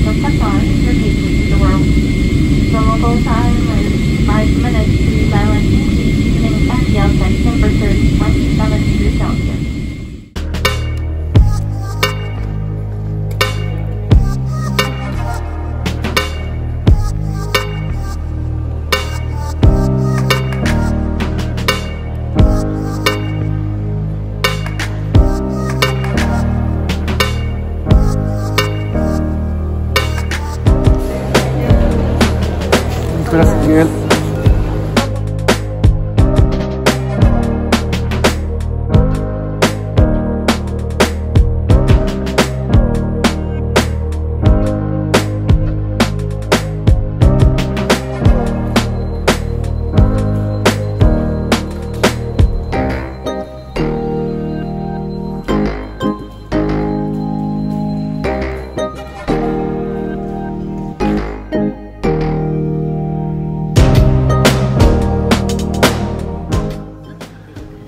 of Qatar, located in the world. The local time is 5 minutes to 11 in the evening and the outside temperature is 27 degrees Celsius. Gracias, Miguel.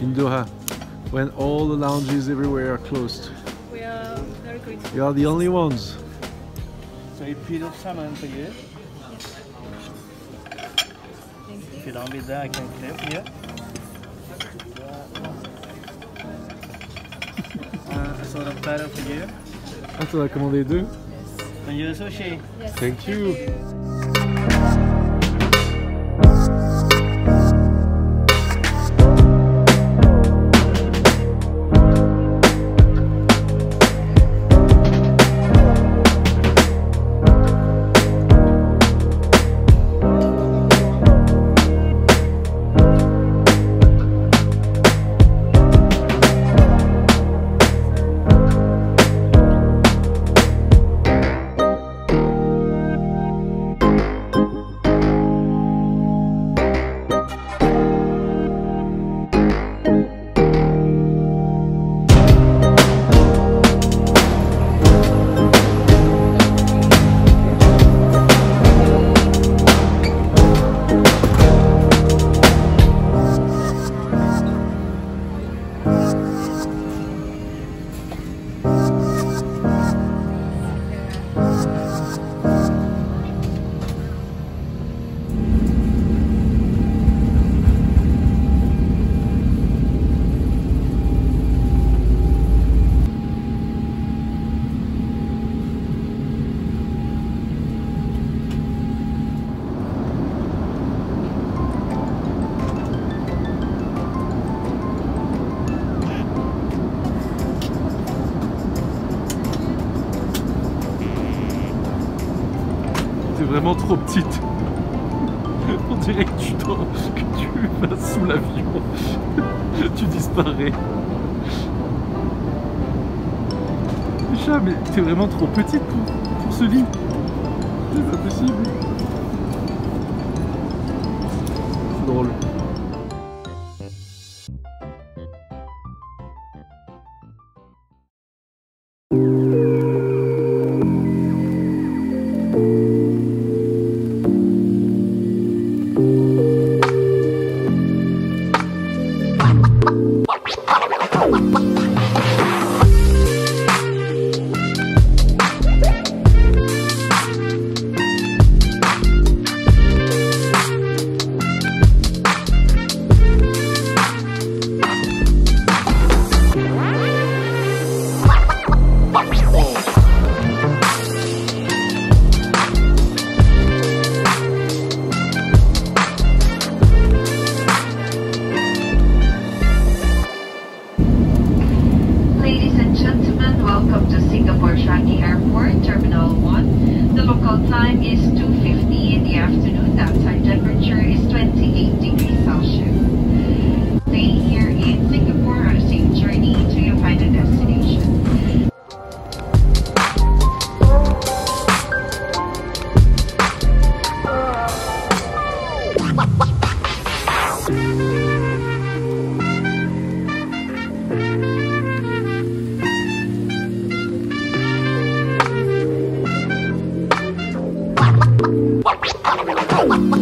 In Doha, when all the lounges everywhere are closed. We are very grateful. You are the only ones. So a piece of salmon for you. Thank you. If you don't be there, I can clip here. A sort of platter for you. Ah, tu as commandé deux? And you sushi. Yes. Thank you. T'es vraiment trop petite. On dirait que tu vas sous l'avion. Tu disparais. Chat, mais t'es vraiment trop petite pour ce lit. C'est pas possible. C'est drôle. Ladies and gentlemen, welcome to Singapore Changi Airport, Terminal 1. The local time is 2:50 in the afternoon. The outside temperature is 28 degrees Celsius. Stay here in Singapore on a safe journey to your final destination. What?